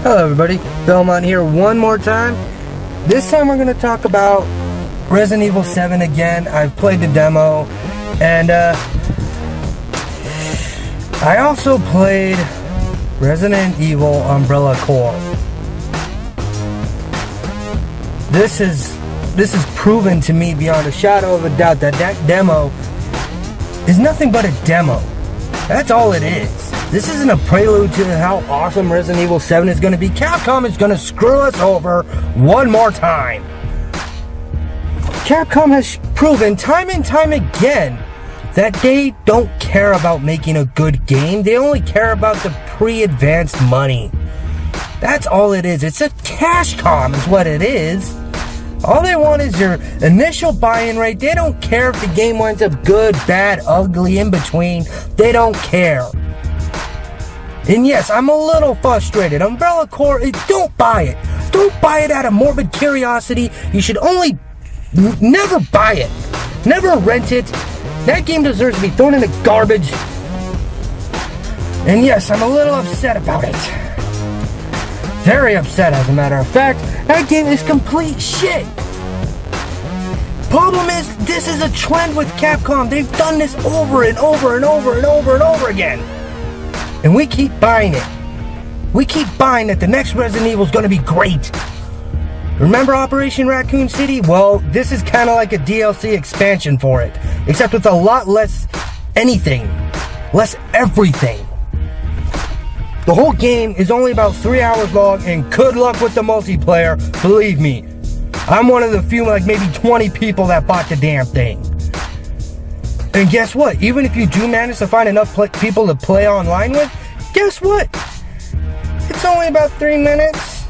Hello everybody, Belmont here one more time. This time we're going to talk about Resident Evil 7 again. I've played the demo, and I also played Resident Evil Umbrella Corps. This is proven to me beyond a shadow of a doubt that demo is nothing but a demo. That's all it is. This isn't a prelude to how awesome Resident Evil 7 is going to be. Capcom is going to screw us over one more time. Capcom has proven time and time again that they don't care about making a good game. They only care about the pre-advanced money. That's all it is. It's a cash comm is what it is. All they want is your initial buy-in rate. They don't care if the game winds up good, bad, ugly, in between. They don't care. And yes, I'm a little frustrated. Umbrella Corps, don't buy it. Don't buy it out of morbid curiosity. You should never buy it. Never rent it. That game deserves to be thrown in the garbage. And yes, I'm a little upset about it. Very upset, as a matter of fact. That game is complete shit. Problem is, this is a trend with Capcom. They've done this over and over and over and over and over again. And we keep buying it. We keep buying that the next Resident Evil is going to be great. Remember Operation Raccoon City? Well, this is kind of like a DLC expansion for it. Except with a lot less anything. Less everything. The whole game is only about 3 hours long, and good luck with the multiplayer, believe me. I'm one of the few, like maybe 20 people that bought the damn thing. And guess what? Even if you do manage to find enough people to play online with, guess what? It's only about 3 minutes.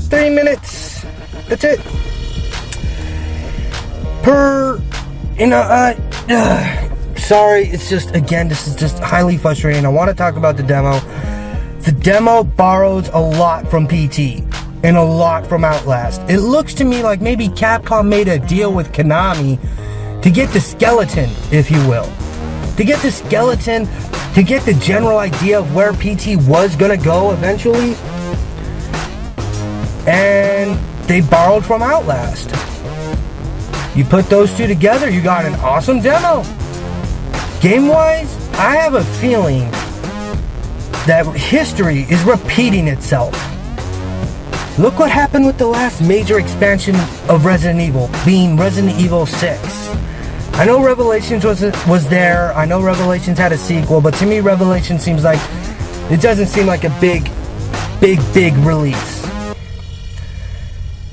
3 minutes. That's it. Sorry, it's just, again, this is just highly frustrating. I want to talk about the demo. The demo borrows a lot from PT and a lot from Outlast. It looks to me like maybe Capcom made a deal with Konami to get the skeleton, if you will. To get the skeleton, to get the general idea of where PT was gonna go eventually. And they borrowed from Outlast. You put those two together, you got an awesome demo. Game-wise, I have a feeling that history is repeating itself. Look what happened with the last major expansion of Resident Evil, being Resident Evil 6. I know Revelations was there. I know Revelations had a sequel, but to me, Revelations seems like it doesn't seem like a big release.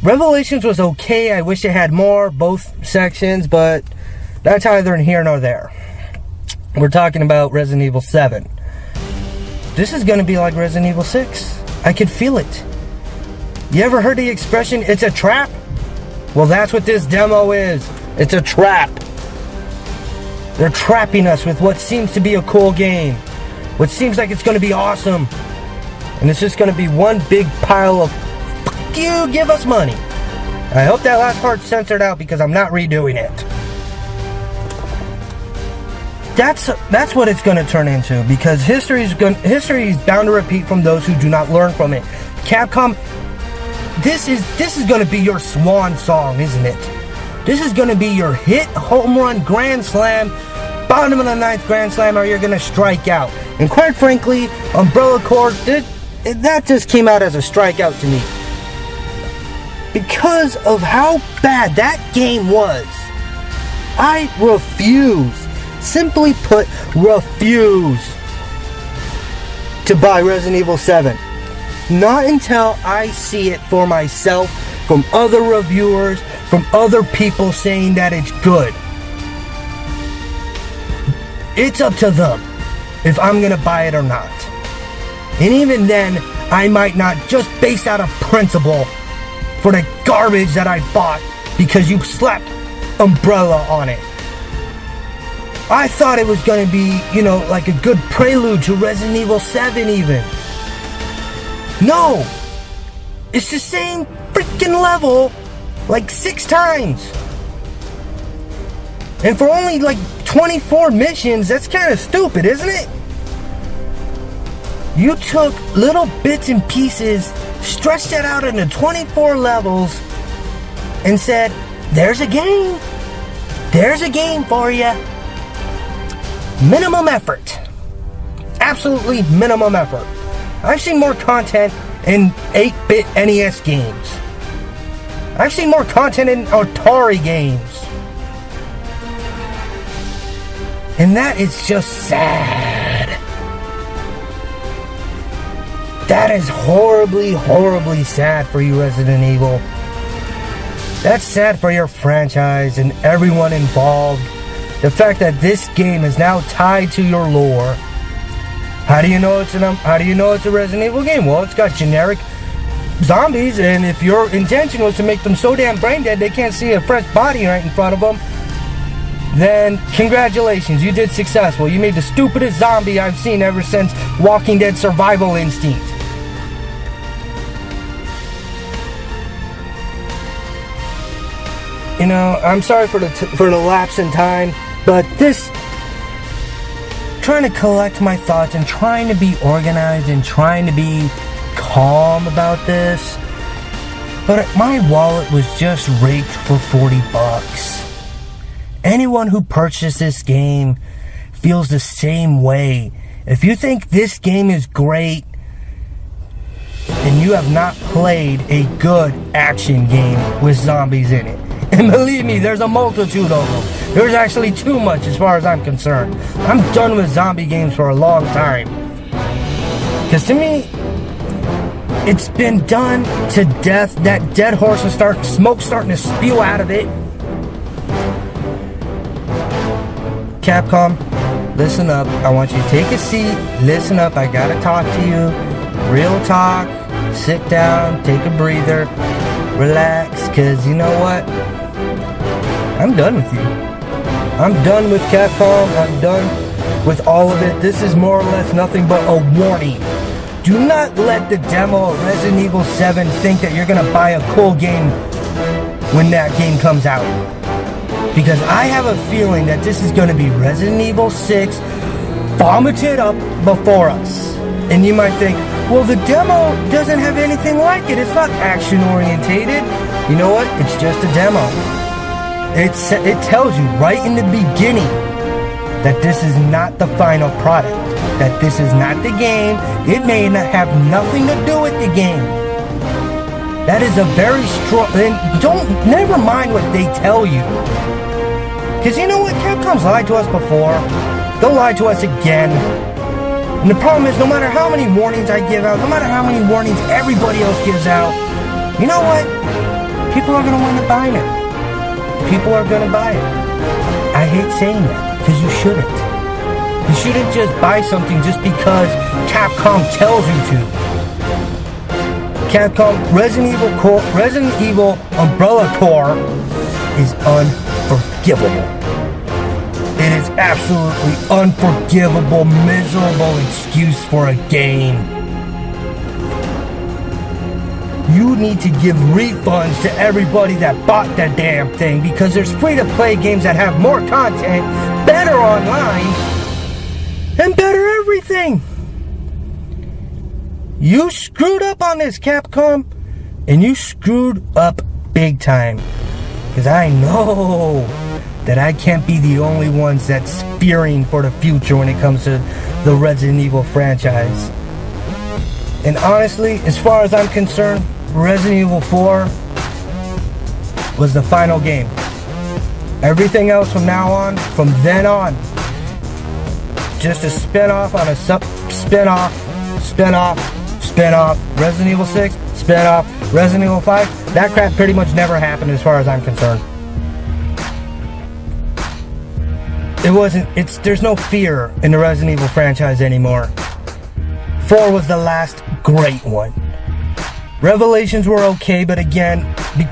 Revelations was okay. I wish it had more, both sections, but that's either here nor there. We're talking about Resident Evil 7. This is going to be like Resident Evil 6. I could feel it. You ever heard the expression, it's a trap? Well, that's what this demo is. It's a trap. They're trapping us with what seems to be a cool game. What seems like it's going to be awesome. And it's just going to be one big pile of, fuck you, give us money. I hope that last part's censored out because I'm not redoing it. That's what it's going to turn into, because history is bound to repeat from those who do not learn from it. Capcom, this is going to be your swan song, isn't it? This is going to be your hit, home run, grand slam, bottom of the ninth grand slam, or you're going to strike out. And quite frankly, Umbrella Corps, that just came out as a strikeout to me. Because of how bad that game was, I refuse, simply put, refuse to buy Resident Evil 7. Not until I see it for myself, from other reviewers, from other people saying that it's good. It's up to them if I'm gonna buy it or not. And even then, I might not, just based out of principle, for the garbage that I bought because you slapped Umbrella on it. I thought it was gonna be, like a good prelude to Resident Evil 7 even. No! It's the same freaking level like 6 times. And for only like 24 missions, that's kind of stupid, isn't it? You took little bits and pieces, stretched it out into 24 levels, and said, there's a game. There's a game for you. Minimum effort. Absolutely minimum effort. I've seen more content in 8-bit NES games. I've seen more content in Atari games. And that is just sad. That is horribly, horribly sad for you, Resident Evil. That's sad for your franchise and everyone involved. The fact that this game is now tied to your lore. How do you know it's a Resident Evil game? Well, it's got generic zombies, and if your intention was to make them so damn brain dead they can't see a fresh body right in front of them, then congratulations, you did successful. You made the stupidest zombie I've seen ever since Walking Dead Survival Instinct. You know, I'm sorry for the lapse in time, but this, trying to collect my thoughts and trying to be organized and trying to be calm about this, but my wallet was just raked for $40. Anyone who purchased this game feels the same way. If you think this game is great, then you have not played a good action game with zombies in it. And believe me, there's a multitude of them. There's actually too much as far as I'm concerned. I'm done with zombie games for a long time. Because to me, it's been done to death. That dead horse is smoke's starting to spew out of it. Capcom, listen up. I want you to take a seat. Listen up. I gotta talk to you. Real talk. Sit down. Take a breather. Relax. Because you know what? I'm done with you. I'm done with Capcom. I'm done with all of it. This is more or less nothing but a warning. Do not let the demo of Resident Evil 7 think that you're gonna buy a cool game when that game comes out. Because I have a feeling that this is gonna be Resident Evil 6 vomited up before us. And you might think, well, the demo doesn't have anything like it. It's not action orientated. You know what? It's just a demo. It tells you right in the beginning that this is not the final product. That this is not the game. It may not have nothing to do with the game. That is a very strong... And never mind what they tell you. Because you know what? Capcom's lied to us before. They'll lie to us again. And the problem is, no matter how many warnings I give out, no matter how many warnings everybody else gives out, you know what? People are going to wind up buying it. People are going to buy it. I hate saying that, because you shouldn't. You shouldn't just buy something just because Capcom tells you to. Capcom Resident Evil Umbrella Corps is unforgivable. It is absolutely unforgivable, miserable excuse for a game. You need to give refunds to everybody that bought the damn thing, because there's free-to-play games that have more content, better online, and better everything. You screwed up on this, Capcom, and you screwed up big time. Because I know that I can't be the only ones that's fearing for the future when it comes to the Resident Evil franchise. And honestly, as far as I'm concerned, Resident Evil 4 was the final game. Everything else from now on, from then on, just a spin-off on a spin-off. Resident Evil 6, spin-off. Resident Evil 5, that crap pretty much never happened as far as I'm concerned. There's no fear in the Resident Evil franchise anymore. 4 was the last great one. Revelations were okay, but again,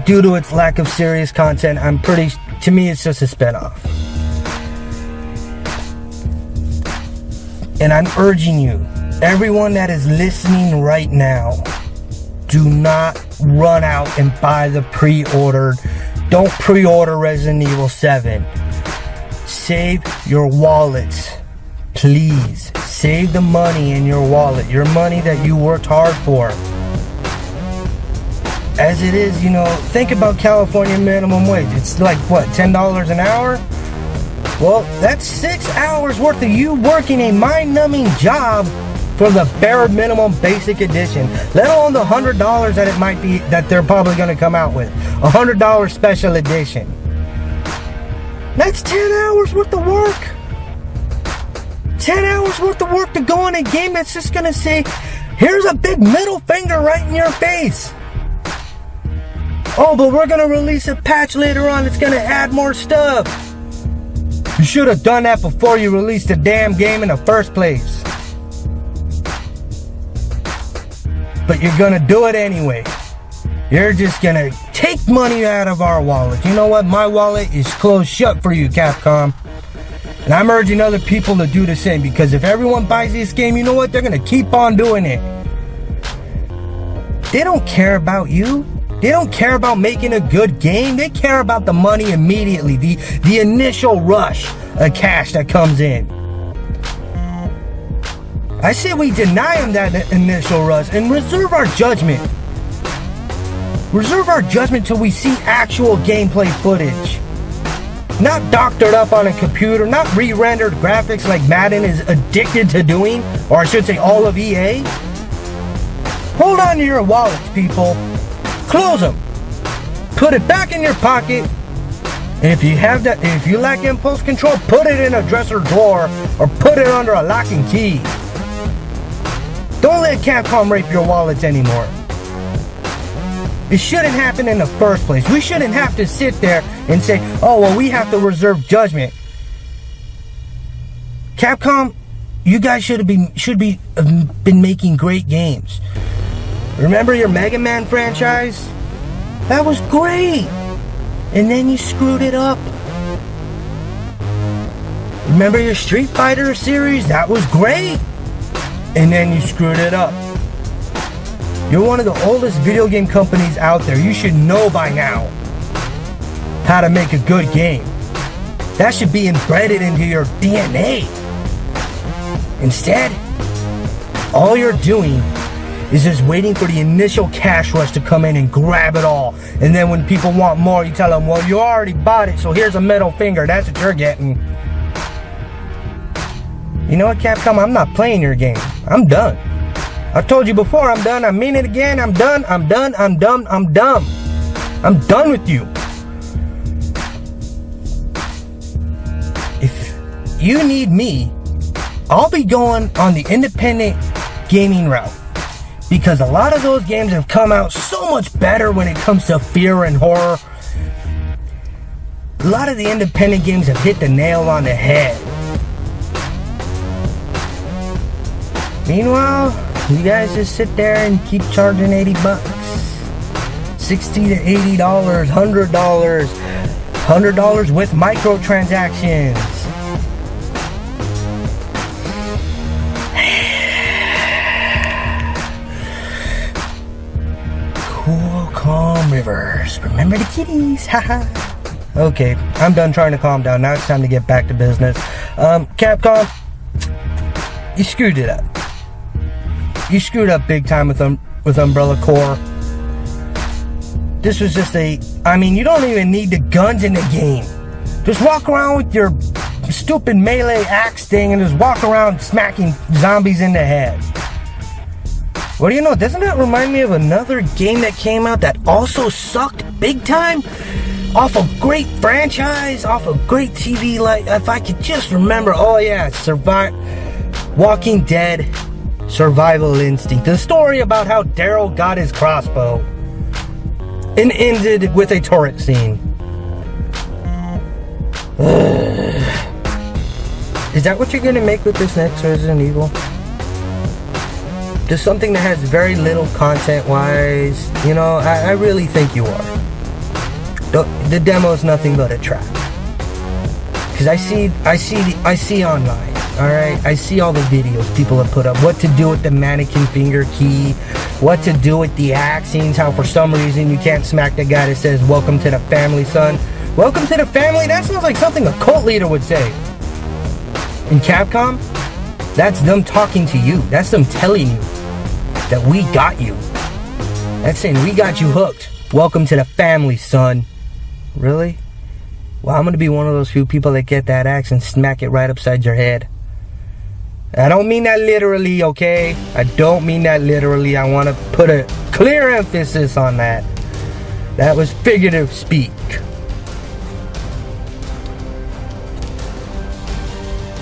due to its lack of serious content, to me it's just a spinoff. And I'm urging you, everyone that is listening right now, do not run out and buy the pre-ordered. Don't pre-order Resident Evil 7. Save your wallets. Please, Save the money in your wallet, your money that you worked hard for. As it is, think about California minimum wage. It's like, what, $10 an hour? Well, that's 6 hours worth of you working a mind-numbing job for the bare minimum basic edition, let alone the $100 that it might be that they're probably going to come out with. $100 special edition. That's 10 hours worth of work. 10 hours worth of work to go in a game that's just going to say, here's a big middle finger right in your face. Oh, but we're going to release a patch later on that's going to add more stuff. You should have done that before you released the damn game in the first place. But you're gonna do it anyway. You're just gonna take money out of our wallet. You know what? My wallet is closed shut for you, Capcom. And I'm urging other people to do the same, because if everyone buys this game, you know what? They're gonna keep on doing it. They don't care about you. They don't care about making a good game. They care about the money immediately, the initial rush of cash that comes in. I say we deny them that initial rush and reserve our judgment. Reserve our judgment till we see actual gameplay footage. Not doctored up on a computer, not re-rendered graphics like Madden is addicted to doing, or I should say all of EA. Hold on to your wallets, people. Close them. Put it back in your pocket. And if you lack impulse control, put it in a dresser drawer or put it under a lock and key. Don't let Capcom rape your wallets anymore. It shouldn't happen in the first place. We shouldn't have to sit there and say, oh, well, we have to reserve judgment. Capcom, you guys should have been making great games. Remember your Mega Man franchise? That was great. And then you screwed it up. Remember your Street Fighter series? That was great. And then you screwed it up. You're one of the oldest video game companies out there. You should know by now how to make a good game. That should be embedded into your DNA. Instead, all you're doing is just waiting for the initial cash rush to come in and grab it all. And then when people want more, you tell them, well, you already bought it, so here's a middle finger. That's what you're getting. You know what, Capcom? I'm not playing your game. I'm done. I've told you before, I'm done. I mean it again. I'm done. I'm done. I'm done. I'm done. I'm done with you. If you need me, I'll be going on the independent gaming route. Because a lot of those games have come out so much better when it comes to fear and horror. A lot of the independent games have hit the nail on the head. Meanwhile, you guys just sit there and keep charging $80, $60 to $80, $100 with microtransactions. Cool, calm rivers. Remember the kitties, haha. Okay, I'm done trying to calm down. Now it's time to get back to business. Capcom, you screwed it up. You screwed up big time with Umbrella Corps. This was just you don't even need the guns in the game. Just walk around with your stupid melee axe thing and just walk around smacking zombies in the head. What do you know? Doesn't that remind me of another game that came out that also sucked big time? Off a great franchise, off a great TV, like, if I could just remember, oh yeah, Walking Dead, Survival Instinct. The story about how Daryl got his crossbow. And ended with a turret scene. Is that what you're gonna make with this next Resident Evil? Just something that has very little content-wise? You know, I really think you are. The demo is nothing but a trap. Because I see online. Alright, I see all the videos people have put up. What to do with the mannequin finger key. What to do with the axings. How for some reason you can't smack the guy that says, welcome to the family, son. Welcome to the family? That sounds like something a cult leader would say. In Capcom, That's them talking to you. That's them telling you that we got you. That's saying we got you hooked. Welcome to the family, son. Really? Well, I'm going to be one of those few people that get that axe and smack it right upside your head. I don't mean that literally, okay? I don't mean that literally. I want to put a clear emphasis on that. That was figurative speak.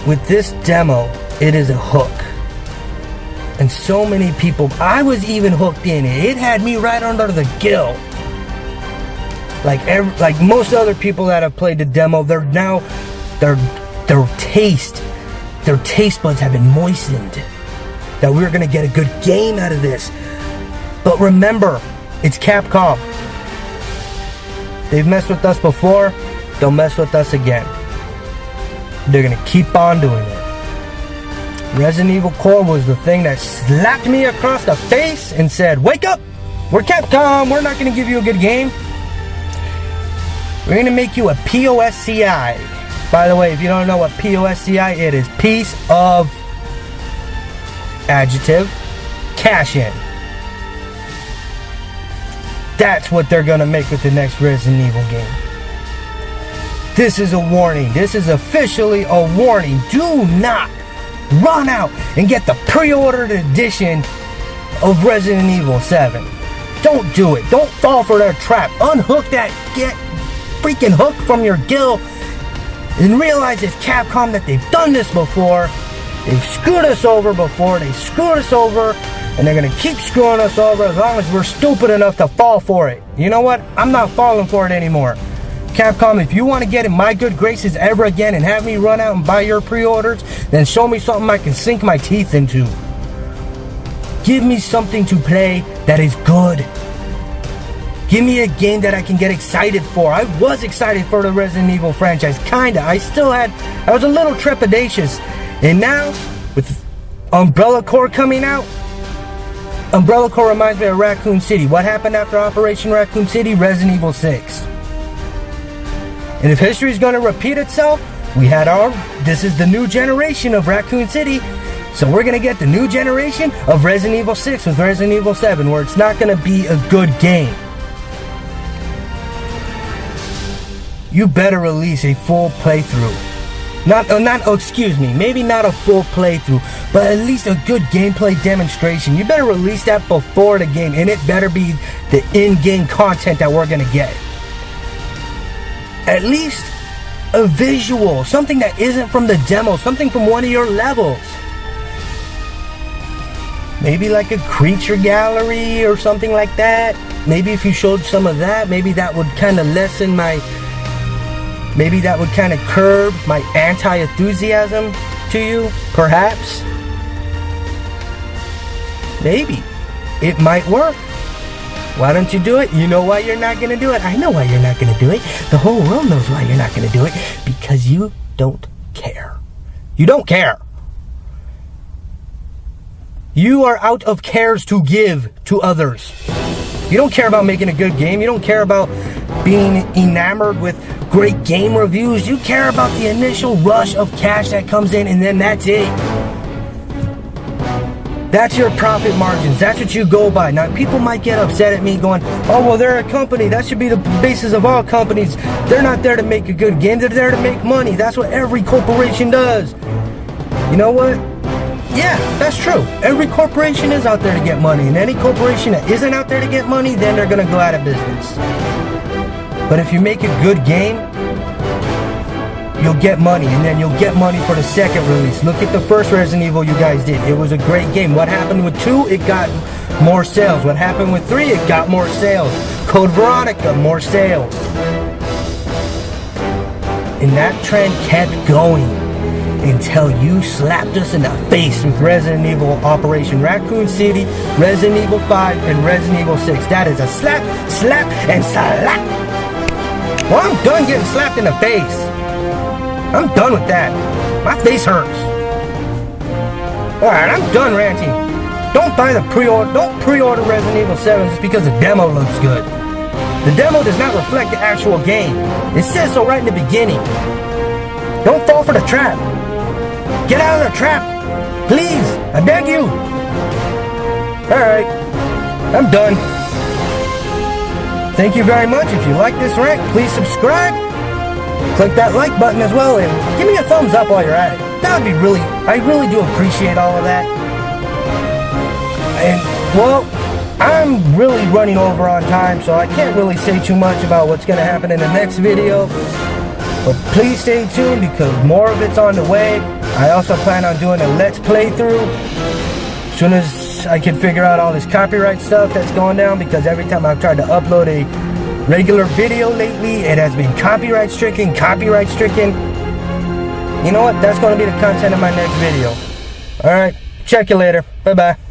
With this demo, it is a hook. And so many people, I was even hooked in it. It had me right under the gill. Like most other people that have played the demo, their taste buds have been moistened. That we're gonna get a good game out of this. But remember, it's Capcom. They've messed with us before, they'll mess with us again. They're gonna keep on doing it. Resident Evil Core was the thing that slapped me across the face and said, wake up! We're Capcom, we're not gonna give you a good game. We're gonna make you a POSCI. By the way, if you don't know what POSCI, it is piece of adjective cash in. That's what they're gonna make with the next Resident Evil game. This is a warning. This is officially a warning. Do not run out and get the pre-ordered edition of Resident Evil 7. Don't do it. Don't fall for their trap. Unhook that freaking hook from your gill and realize it's Capcom, that they've done this before. They've screwed us over before. They screwed us over, and they're going to keep screwing us over as long as we're stupid enough to fall for it. You know what? I'm not falling for it anymore. Capcom, if you want to get in my good graces ever again and have me run out and buy your pre-orders, then show me something I can sink my teeth into. Give me something to play that is good. Give me a game that I can get excited for. I was excited for the Resident Evil franchise, kinda. I was a little trepidatious. And now, with Umbrella Corps coming out, Umbrella Corps reminds me of Raccoon City. What happened after Operation Raccoon City? Resident Evil 6. And if history is going to repeat itself, this is the new generation of Raccoon City. So we're going to get the new generation of Resident Evil 6 with Resident Evil 7, where it's not going to be a good game. You better release a full playthrough. Maybe not a full playthrough, but at least a good gameplay demonstration. You better release that before the game, and it better be the in-game content that we're going to get. At least a visual, something that isn't from the demo, something from one of your levels. Maybe like a creature gallery or something like that. Maybe if you showed some of that, maybe that would kind of lessen maybe that would kind of curb my anti-enthusiasm to you, perhaps. Maybe. It might work. Why don't you do it? You know why you're not going to do it? I know why you're not going to do it. The whole world knows why you're not going to do it. Because you don't care. You don't care. You are out of cares to give to others. You don't care about making a good game. You don't care about being enamored with great game reviews. You care about the initial rush of cash that comes in, and then that's it. That's your profit margins. That's what you go by. Now, people might get upset at me going, oh, well, they're a company. That should be the basis of all companies. They're not there to make a good game. They're there to make money. That's what every corporation does. You know what? Yeah, that's true. Every corporation is out there to get money. And any corporation that isn't out there to get money, then they're going to go out of business. But if you make a good game, you'll get money, and then you'll get money for the second release. Look at the first Resident Evil you guys did. It was a great game. What happened with 2? It got more sales. What happened with 3? It got more sales. Code Veronica, more sales. And that trend kept going until you slapped us in the face with Resident Evil Operation Raccoon City, Resident Evil 5, and Resident Evil 6. That is a slap, slap, and slap. Well, I'm done getting slapped in the face. I'm done with that. My face hurts. Alright, I'm done ranting. Don't pre-order Resident Evil 7 just because the demo looks good. The demo does not reflect the actual game. It says so right in the beginning. Don't fall for the trap. Get out of the trap. Please, I beg you. Alright, I'm done. Thank you very much. If you like this rant, please subscribe. Click that like button as well, and give me a thumbs up while you're at it. That would be I really do appreciate all of that. And, well, I'm really running over on time, so I can't really say too much about what's going to happen in the next video. But please stay tuned because more of it's on the way. I also plan on doing a Let's Play through as soon as I can figure out all this copyright stuff that's going down, because every time I've tried to upload a regular video lately, it has been copyright stricken. You know what? That's going to be the content of my next video. Alright, check you later. Bye-bye.